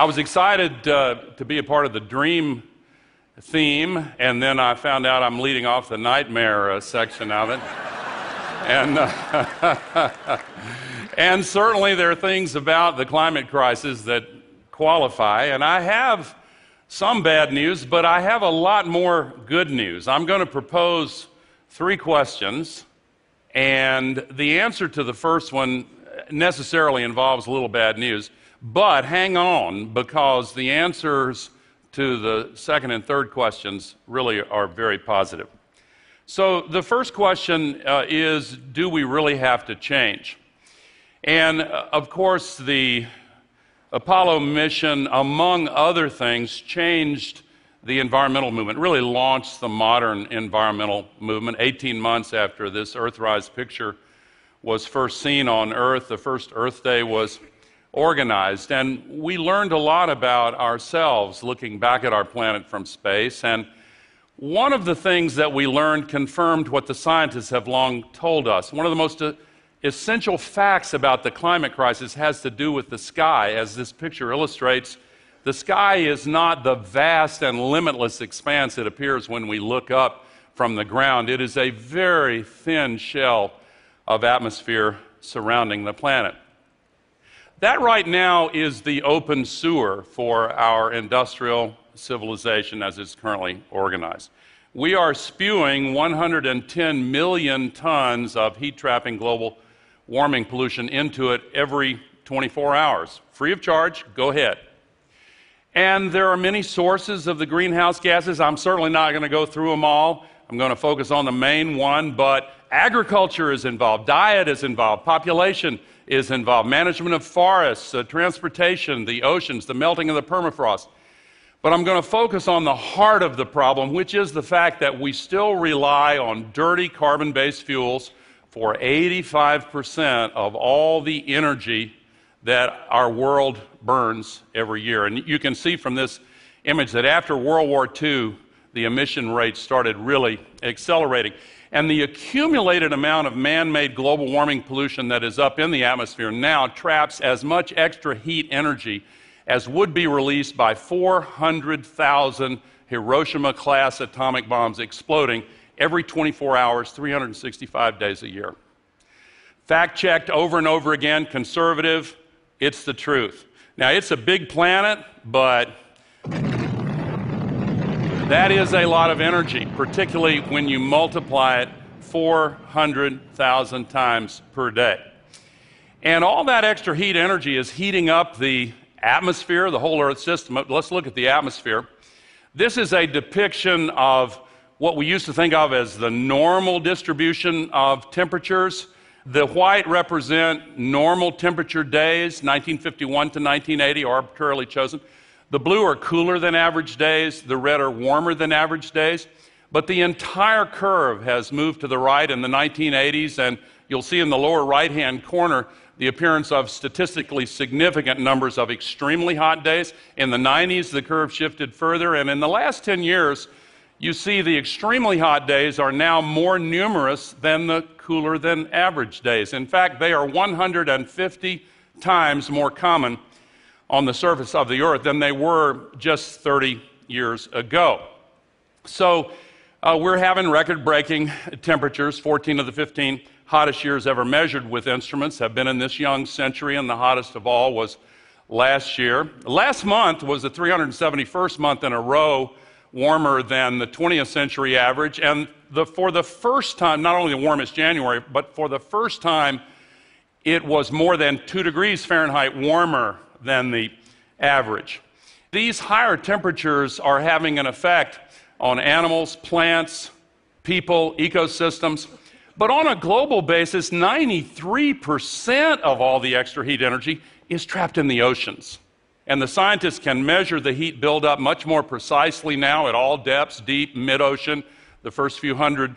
was excited to be a part of the dream theme, and then I found out I'm leading off the nightmare section of it. And certainly there are things about the climate crisis that qualify, and I have some bad news, but I have a lot more good news. I'm going to propose 3 questions, and the answer to the first one necessarily involves a little bad news, but hang on, because the answers to the second and third questions really are very positive. So the first question is, do we really have to change? And of course, the Apollo mission, among other things, changed the environmental movement, really launched the modern environmental movement. 18 months after this Earthrise picture was first seen on Earth, the first Earth Day was organized, and we learned a lot about ourselves looking back at our planet from space. And one of the things that we learned confirmed what the scientists have long told us. One of the most essential facts about the climate crisis has to do with the sky. As this picture illustrates, the sky is not the vast and limitless expanse it appears when we look up from the ground. It is a very thin shell of atmosphere surrounding the planet. That right now is the open sewer for our industrial civilization as it's currently organized. We are spewing 110 million tons of heat-trapping global warming pollution into it every 24 hours. Free of charge, go ahead. And there are many sources of the greenhouse gases. I'm certainly not going to go through them all. I'm going to focus on the main one, but agriculture is involved, diet is involved, population is involved, management of forests, transportation, the oceans, the melting of the permafrost. But I'm going to focus on the heart of the problem, which is the fact that we still rely on dirty carbon-based fuels for 85% of all the energy that our world burns every year. And you can see from this image that after World War II, the emission rates started really accelerating. And the accumulated amount of man-made global warming pollution that is up in the atmosphere now traps as much extra heat energy as would be released by 400,000 Hiroshima-class atomic bombs exploding every 24 hours, 365 days a year. Fact-checked over and over again, conservative, it's the truth. Now, it's a big planet, but that is a lot of energy, particularly when you multiply it 400,000 times per day. And all that extra heat energy is heating up the atmosphere, the whole Earth system. Let's look at the atmosphere. This is a depiction of what we used to think of as the normal distribution of temperatures. The white represent normal temperature days, 1951 to 1980, arbitrarily chosen. The blue are cooler than average days, the red are warmer than average days, but the entire curve has moved to the right in the 1980s, and you'll see in the lower right-hand corner the appearance of statistically significant numbers of extremely hot days. In the 90s, the curve shifted further, and in the last 10 years, you see the extremely hot days are now more numerous than the cooler than average days. In fact, they are 150 times more common on the surface of the Earth than they were just 30 years ago. So we're having record-breaking temperatures. 14 of the 15 hottest years ever measured with instruments have been in this young century, and the hottest of all was last year. Last month was the 371st month in a row warmer than the 20th century average, and for the first time, not only the warmest January, but for the first time, it was more than 2 degrees Fahrenheit warmer than the average. These higher temperatures are having an effect on animals, plants, people, ecosystems. But on a global basis, 93% of all the extra heat energy is trapped in the oceans. And the scientists can measure the heat buildup much more precisely now at all depths, deep, mid-ocean, the first few hundred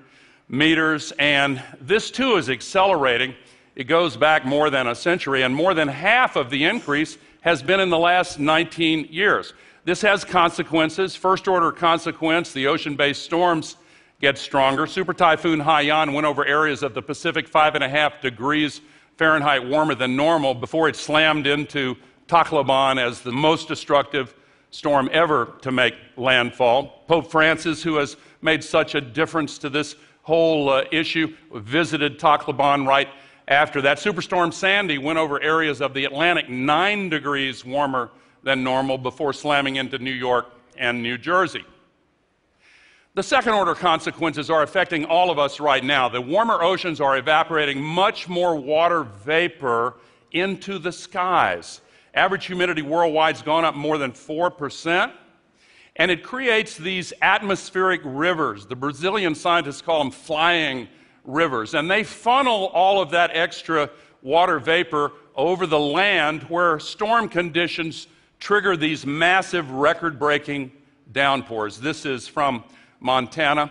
meters. And this too is accelerating. It goes back more than a century, and more than half of the increase has been in the last 19 years. This has consequences. First-order consequence, the ocean-based storms get stronger. Super Typhoon Haiyan went over areas of the Pacific 5.5 degrees Fahrenheit warmer than normal before it slammed into Tacloban as the most destructive storm ever to make landfall. Pope Francis, who has made such a difference to this whole issue, visited Tacloban right after that. Superstorm Sandy went over areas of the Atlantic 9 degrees warmer than normal before slamming into New York and New Jersey. The second order consequences are affecting all of us right now. The warmer oceans are evaporating much more water vapor into the skies. Average humidity worldwide has gone up more than 4%, and it creates these atmospheric rivers. The Brazilian scientists call them flying rivers, and they funnel all of that extra water vapor over the land where storm conditions trigger these massive record-breaking downpours. This is from Montana.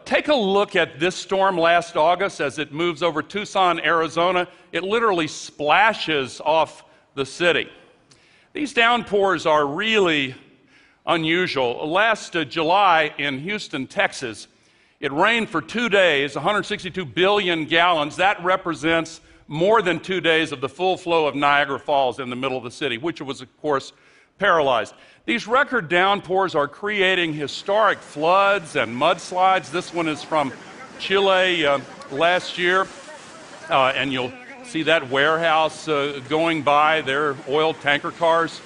Take a look at this storm last August as it moves over Tucson, Arizona. It literally splashes off the city. These downpours are really unusual. Last July in Houston, Texas, it rained for 2 days, 162 billion gallons. That represents more than 2 days of the full flow of Niagara Falls in the middle of the city, which was, of course, paralyzed. These record downpours are creating historic floods and mudslides. This one is from Chile last year, and you'll see that warehouse going by, their oil tanker cars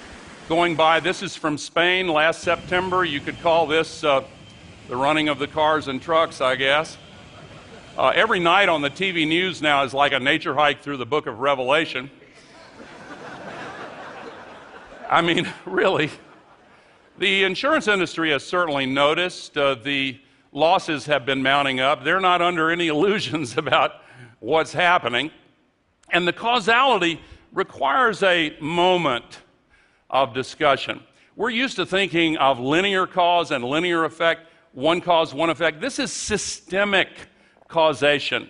going by. This is from Spain last September. You could call this the running of the cars and trucks, I guess. Every night on the TV news now is like a nature hike through the book of Revelation. I mean, really. The insurance industry has certainly noticed the losses have been mounting up. They're not under any illusions about what's happening. And the causality requires a moment of discussion. We're used to thinking of linear cause and linear effect, one cause, one effect. This is systemic causation.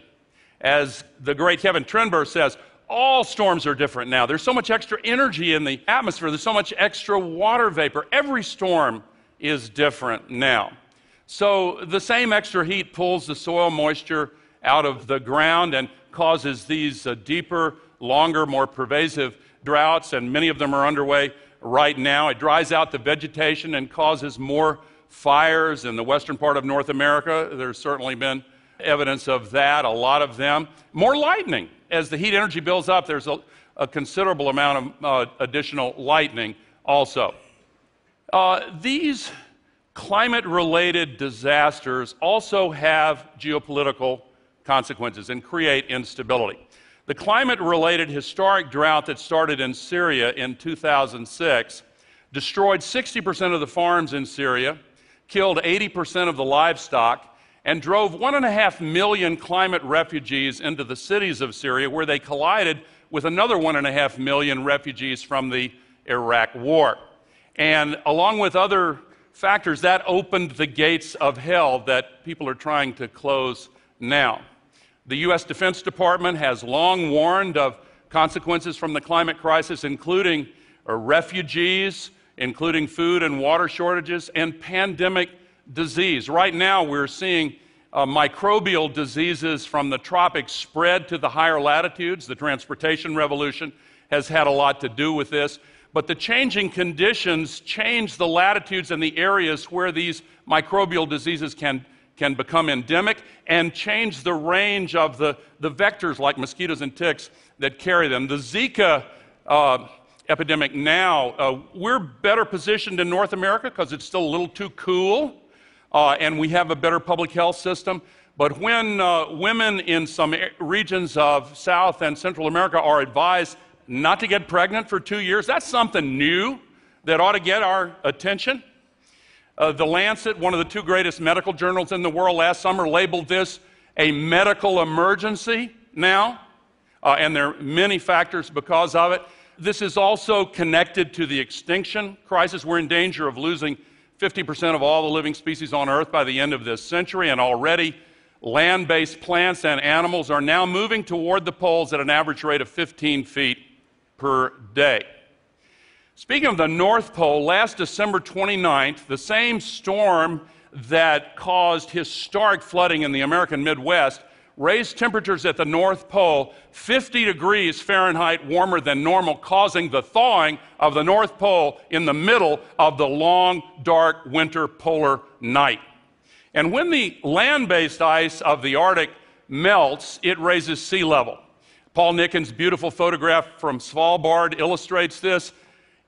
As the great Kevin Trenberth says, all storms are different now. There's so much extra energy in the atmosphere. There's so much extra water vapor. Every storm is different now. So the same extra heat pulls the soil moisture out of the ground and causes these deeper, longer, more pervasive droughts, and many of them are underway right now. It dries out the vegetation and causes more fires in the western part of North America. There's certainly been evidence of that, a lot of them. More lightning. As the heat energy builds up, there's a considerable amount of additional lightning also. These climate-related disasters also have geopolitical consequences and create instability. The climate-related historic drought that started in Syria in 2006 destroyed 60% of the farms in Syria, killed 80% of the livestock, and drove 1.5 million climate refugees into the cities of Syria, where they collided with another 1.5 million refugees from the Iraq War. And along with other factors, that opened the gates of hell that people are trying to close now. The U.S. Defense Department has long warned of consequences from the climate crisis, including refugees, including food and water shortages, and pandemic disease. Right now, we're seeing microbial diseases from the tropics spread to the higher latitudes. The transportation revolution has had a lot to do with this. But the changing conditions change the latitudes and the areas where these microbial diseases can become endemic and change the range of the vectors like mosquitoes and ticks that carry them. The Zika epidemic now, we're better positioned in North America because it's still a little too cool. And we have a better public health system. But when women in some regions of South and Central America are advised not to get pregnant for 2 years, that's something new that ought to get our attention. The Lancet, one of the 2 greatest medical journals in the world, last summer labeled this a medical emergency now, and there are many factors because of it. This is also connected to the extinction crisis. We're in danger of losing 50% of all the living species on Earth by the end of this century, and already land-based plants and animals are now moving toward the poles at an average rate of 15 feet per day. Speaking of the North Pole, last December 29th, the same storm that caused historic flooding in the American Midwest raise temperatures at the North Pole 50 degrees Fahrenheit warmer than normal, causing the thawing of the North Pole in the middle of the long, dark winter polar night. And when the land-based ice of the Arctic melts, it raises sea level. Paul Nicken's beautiful photograph from Svalbard illustrates this.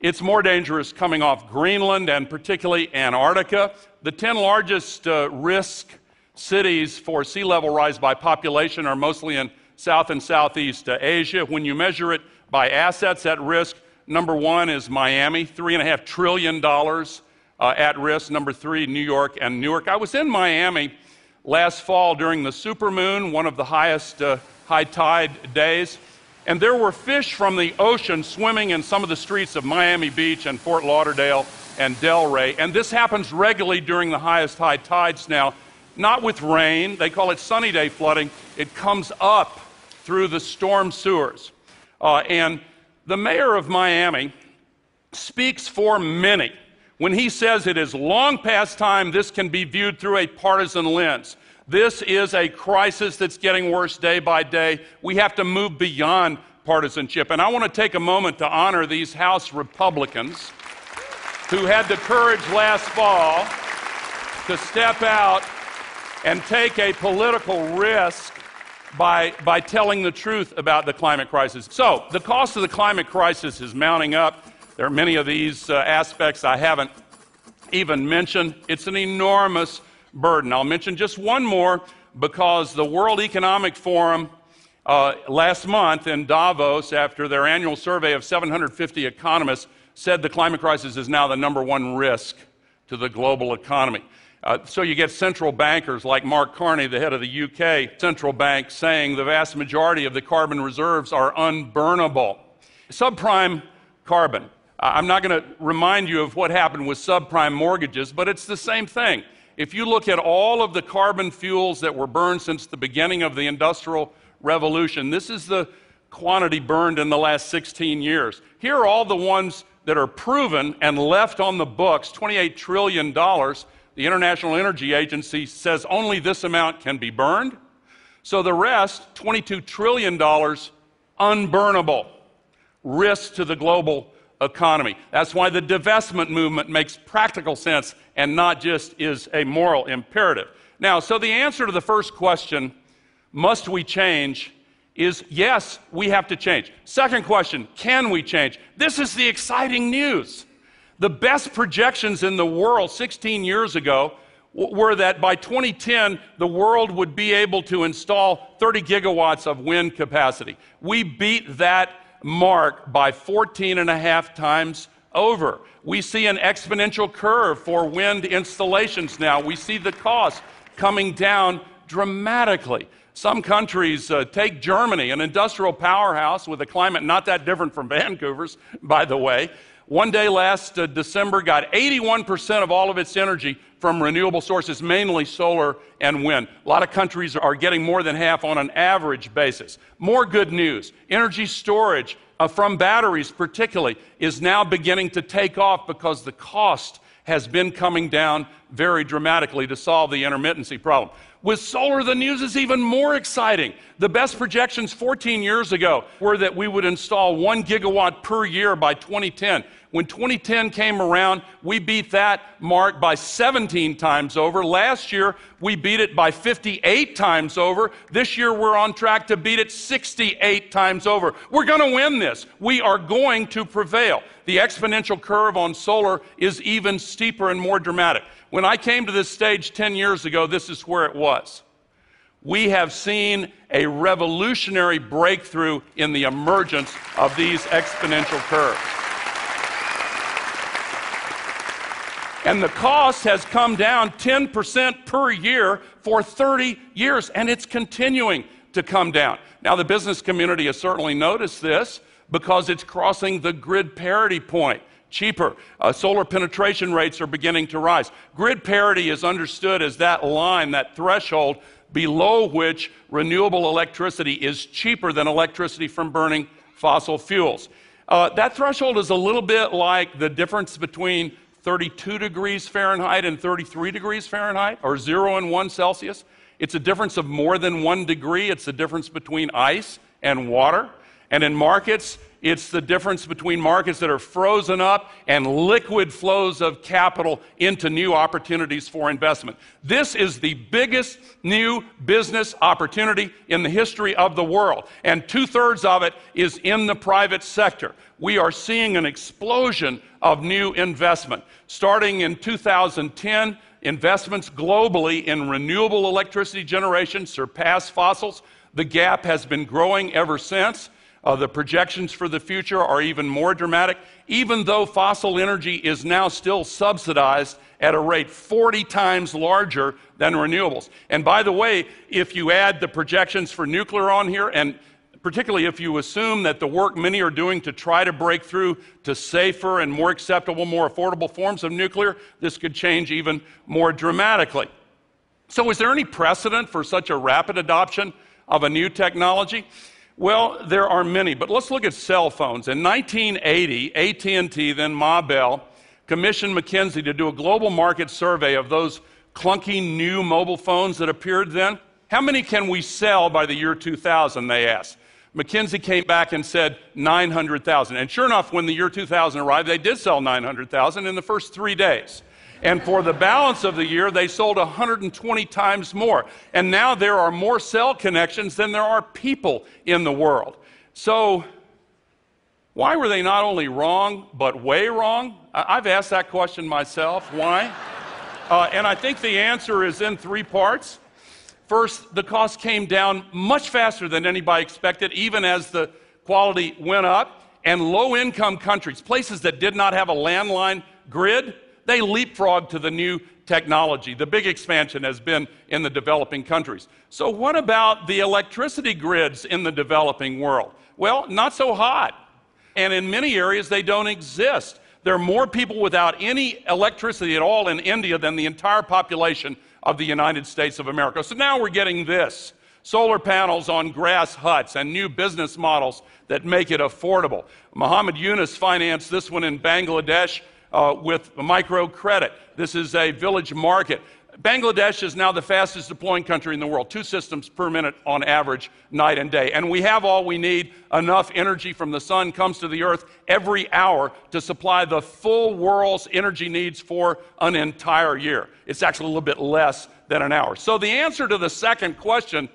It's more dangerous coming off Greenland and particularly Antarctica. The 10 largest risk cities for sea level rise by population are mostly in South and Southeast Asia. When you measure it by assets at risk, number 1 is Miami, $3.5 trillion at risk. Number 3, New York and Newark. I was in Miami last fall during the supermoon, one of the highest high tide days, and there were fish from the ocean swimming in some of the streets of Miami Beach and Fort Lauderdale and Delray. And this happens regularly during the highest high tides now, not with rain. They call it sunny day flooding. It comes up through the storm sewers. And the mayor of Miami speaks for many when he says it is long past time this can be viewed through a partisan lens. This is a crisis that's getting worse day by day. We have to move beyond partisanship. And I want to take a moment to honor these House Republicans who had the courage last fall to step out and take a political risk by telling the truth about the climate crisis. So, the cost of the climate crisis is mounting up. There are many of these aspects I haven't even mentioned. It's an enormous burden. I'll mention just one more because the World Economic Forum last month in Davos, after their annual survey of 750 economists, said the climate crisis is now the number 1 risk to the global economy. So you get central bankers like Mark Carney, the head of the UK central bank, saying the vast majority of the carbon reserves are unburnable. Subprime carbon. I'm not going to remind you of what happened with subprime mortgages, but it's the same thing. If you look at all of the carbon fuels that were burned since the beginning of the Industrial Revolution, this is the quantity burned in the last 16 years. Here are all the ones that are proven and left on the books, $28 trillion. The International Energy Agency says only this amount can be burned. So the rest, $22 trillion, unburnable, risk to the global economy. That's why the divestment movement makes practical sense and not just is a moral imperative. Now, so the answer to the first question, must we change, is yes, we have to change. Second question, can we change? This is the exciting news. The best projections in the world 16 years ago were that by 2010, the world would be able to install 30 gigawatts of wind capacity. We beat that mark by 14.5 times over. We see an exponential curve for wind installations now. We see the cost coming down dramatically. Some countries, take Germany, an industrial powerhouse with a climate not that different from Vancouver's, by the way. One day last December got 81% of all of its energy from renewable sources, mainly solar and wind. A lot of countries are getting more than half on an average basis. More good news. Energy storage from batteries particularly is now beginning to take off because the cost has been coming down very dramatically to solve the intermittency problem. With solar, the news is even more exciting. The best projections 14 years ago were that we would install 1 gigawatt per year by 2010. When 2010 came around, we beat that mark by 17 times over. Last year, we beat it by 58 times over. This year, we're on track to beat it 68 times over. We're going to win this. We are going to prevail. The exponential curve on solar is even steeper and more dramatic. When I came to this stage 10 years ago, this is where it was. We have seen a revolutionary breakthrough in the emergence of these exponential curves. And the cost has come down 10% per year for 30 years, and it's continuing to come down. Now, the business community has certainly noticed this because it's crossing the grid parity point. Cheaper. Solar penetration rates are beginning to rise. Grid parity is understood as that line, that threshold, below which renewable electricity is cheaper than electricity from burning fossil fuels. That threshold is a little bit like the difference between 32 degrees Fahrenheit and 33 degrees Fahrenheit, or 0 and 1 Celsius. It's a difference of more than 1 degree. It's the difference between ice and water. And in markets, it's the difference between markets that are frozen up and liquid flows of capital into new opportunities for investment. This is the biggest new business opportunity in the history of the world, and 2/3 of it is in the private sector. We are seeing an explosion of new investment. Starting in 2010, investments globally in renewable electricity generation surpassed fossils. The gap has been growing ever since. The projections for the future are even more dramatic, even though fossil energy is now still subsidized at a rate 40 times larger than renewables. And by the way, if you add the projections for nuclear on here, and particularly if you assume that the work many are doing to try to break through to safer and more acceptable, more affordable forms of nuclear, this could change even more dramatically. So is there any precedent for such a rapid adoption of a new technology? Well, there are many, but let's look at cell phones. In 1980, AT&T, then Ma Bell, commissioned McKinsey to do a global market survey of those clunky new mobile phones that appeared then. How many can we sell by the year 2000, they asked. McKinsey came back and said 900,000. And sure enough, when the year 2000 arrived, they did sell 900,000 in the first 3 days. And for the balance of the year, they sold 120 times more. And now there are more cell connections than there are people in the world. So why were they not only wrong, but way wrong? I've asked that question myself. Why? And I think the answer is in 3 parts. First, the cost came down much faster than anybody expected, even as the quality went up. And low-income countries, places that did not have a landline grid, they leapfrogged to the new technology. The big expansion has been in the developing countries. So what about the electricity grids in the developing world? Well, not so hot. And in many areas, they don't exist. There are more people without any electricity at all in India than the entire population of the United States of America. So now we're getting this. Solar panels on grass huts and new business models that make it affordable. Muhammad Yunus financed this one in Bangladesh with microcredit. This is a village market. Bangladesh is now the fastest deploying country in the world, 2 systems per minute on average, night and day. And we have all we need. Enough energy from the sun comes to the earth every hour to supply the full world's energy needs for an entire year. It's actually a little bit less than an hour. So the answer to the second question,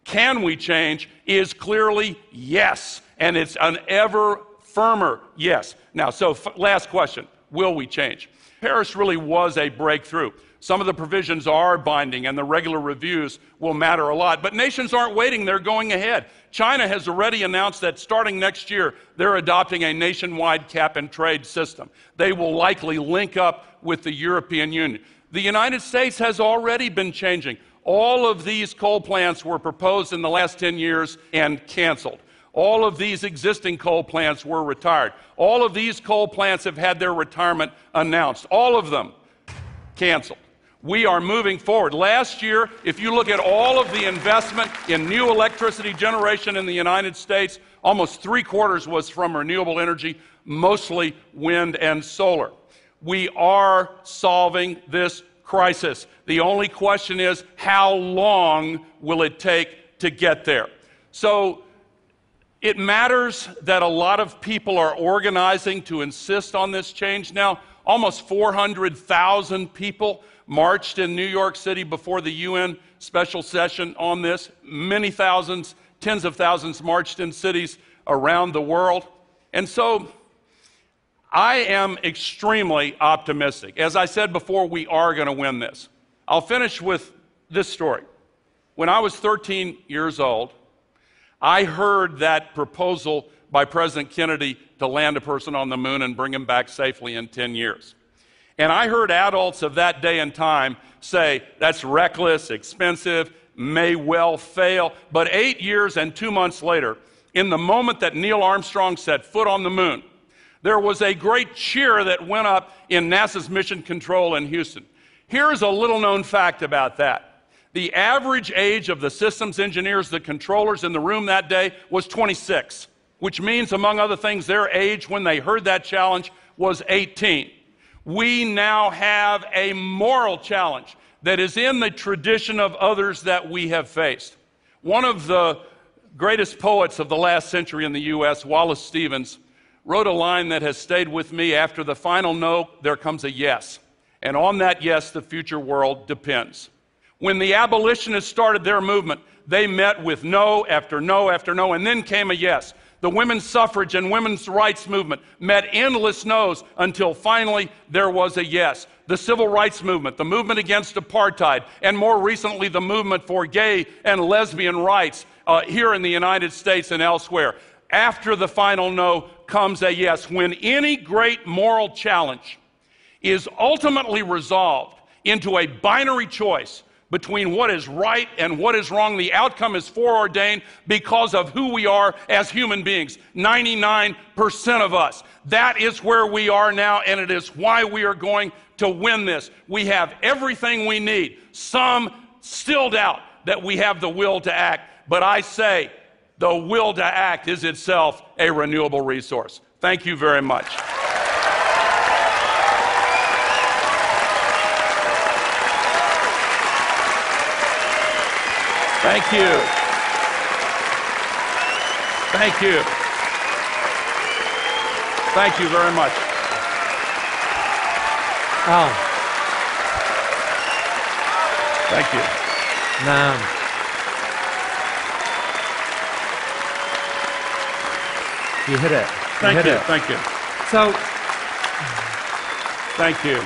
can we change, is clearly yes. And it's an ever firmer yes. Now, so last question, will we change? Paris really was a breakthrough. Some of the provisions are binding, and the regular reviews will matter a lot. But nations aren't waiting, they're going ahead. China has already announced that starting next year, they're adopting a nationwide cap-and-trade system. They will likely link up with the European Union. The United States has already been changing. All of these coal plants were proposed in the last 10 years and canceled. All of these existing coal plants were retired. All of these coal plants have had their retirement announced. All of them canceled. We are moving forward. Last year, if you look at all of the investment in new electricity generation in the United States, almost 3/4 was from renewable energy, mostly wind and solar. We are solving this crisis. The only question is, how long will it take to get there? So it matters that a lot of people are organizing to insist on this change now. Almost 400,000 people marched in New York City before the UN special session on this. Many thousands, tens of thousands marched in cities around the world. And so I am extremely optimistic. As I said before, we are going to win this. I'll finish with this story. When I was 13 years old, I heard that proposal by President Kennedy to land a person on the moon and bring him back safely in 10 years. And I heard adults of that day and time say, that's reckless, expensive, may well fail. But 8 years and 2 months later, in the moment that Neil Armstrong set foot on the moon, there was a great cheer that went up in NASA's Mission Control in Houston. Here's a little-known fact about that. The average age of the systems engineers, the controllers in the room that day, was 26, which means, among other things, their age when they heard that challenge was 18. We now have a moral challenge. that is in the tradition of others that we have faced. One of the greatest poets of the last century in the U.S., Wallace Stevens, wrote a line that has stayed with me: after the final no, there comes a yes. And on that yes, the future world depends. When the abolitionists started their movement, they met with no after no after no, and then came a yes. The women's suffrage and women's rights movement met endless no's until finally there was a yes. The civil rights movement, the movement against apartheid, and more recently the movement for gay and lesbian rights here in the United States and elsewhere. After the final no comes a yes. When any great moral challenge is ultimately resolved into a binary choice between what is right and what is wrong, the outcome is foreordained because of who we are as human beings. 99% of us. That is where we are now, and it is why we are going to win this. We have everything we need. Some still doubt that we have the will to act, but I say the will to act is itself a renewable resource. Thank you very much. Thank you. Thank you. Thank you very much. Oh. Thank you. Now, you hit it. Thank you. Thank you. So, thank you.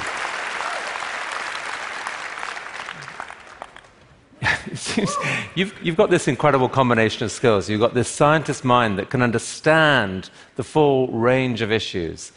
You've got this incredible combination of skills. You've got this scientist mind that can understand the full range of issues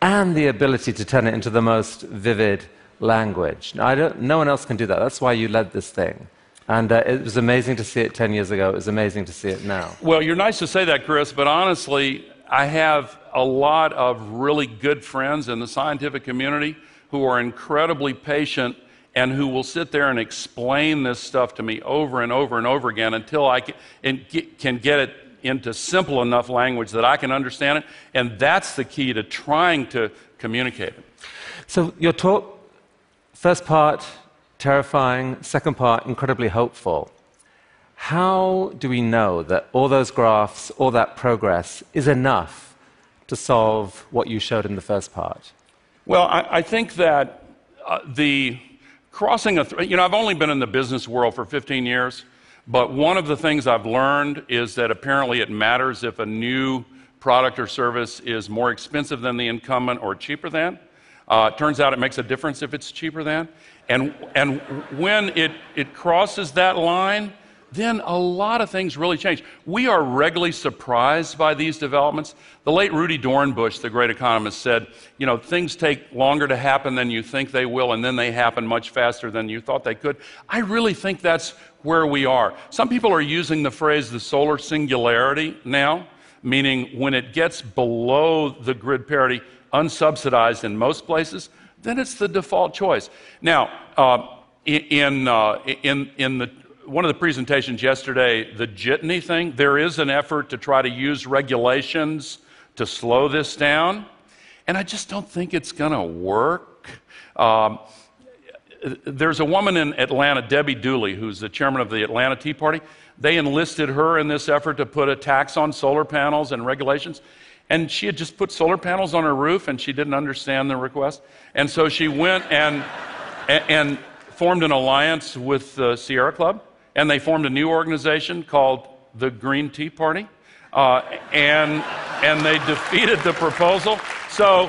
and the ability to turn it into the most vivid language. Now, no one else can do that. That's why you led this thing. And it was amazing to see it 10 years ago. It was amazing to see it now. Well, you're nice to say that, Chris, but honestly, I have a lot of really good friends in the scientific community who are incredibly patient and who will sit there and explain this stuff to me over and over and over again until I can get it into simple enough language that I can understand it. And that's the key to trying to communicate it. So your talk, first part, terrifying, second part, incredibly hopeful. How do we know that all those graphs, all that progress is enough to solve what you showed in the first part? Well, I think that the crossing I've only been in the business world for 15 years, but one of the things I've learned is that apparently it matters if a new product or service is more expensive than the incumbent or cheaper than. It turns out it makes a difference if it's cheaper than. And when it crosses that line, then a lot of things really change. We are regularly surprised by these developments. The late Rudy Dornbush, the great economist, said, things take longer to happen than you think they will, and then they happen much faster than you thought they could. I really think that's where we are. Some people are using the phrase the solar singularity now, meaning when it gets below the grid parity, unsubsidized in most places, then it's the default choice. Now, one of the presentations yesterday, the jitney thing, there is an effort to try to use regulations to slow this down, and I just don't think it's going to work. There's a woman in Atlanta, Debbie Dooley, who's the chairman of the Atlanta Tea Party. They enlisted her in this effort to put a tax on solar panels and regulations, and she had just put solar panels on her roof, and she didn't understand the request, and so she went and formed an alliance with the Sierra Club, and they formed a new organization called the Green Tea Party, and they defeated the proposal. So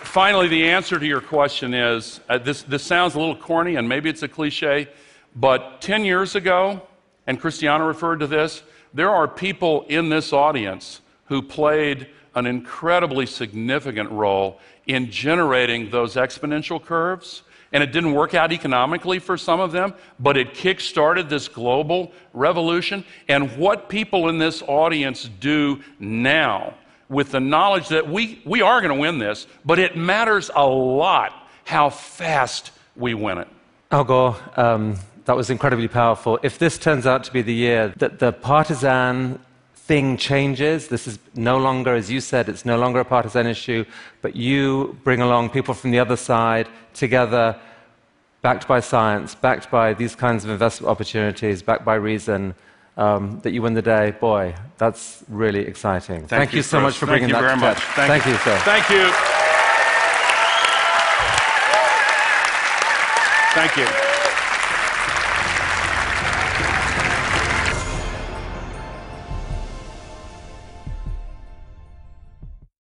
finally, the answer to your question is, this sounds a little corny, and maybe it's a cliche, but 10 years ago, and Christiana referred to this, there are people in this audience who played an incredibly significant role in generating those exponential curves. And it didn't work out economically for some of them, but it kick-started this global revolution. And what people in this audience do now, with the knowledge that we are going to win this, but it matters a lot how fast we win it. AlGore, that was incredibly powerful. If this turns out to be the year that the partisan thing changes, this is no longer, as you said, it's no longer a partisan issue, but you bring along people from the other side together, backed by science, backed by these kinds of investment opportunities, backed by reason, that you win the day, boy, that's really exciting. Thank you so much for bringing that to TED. Thank you, sir. Thank you. Thank you.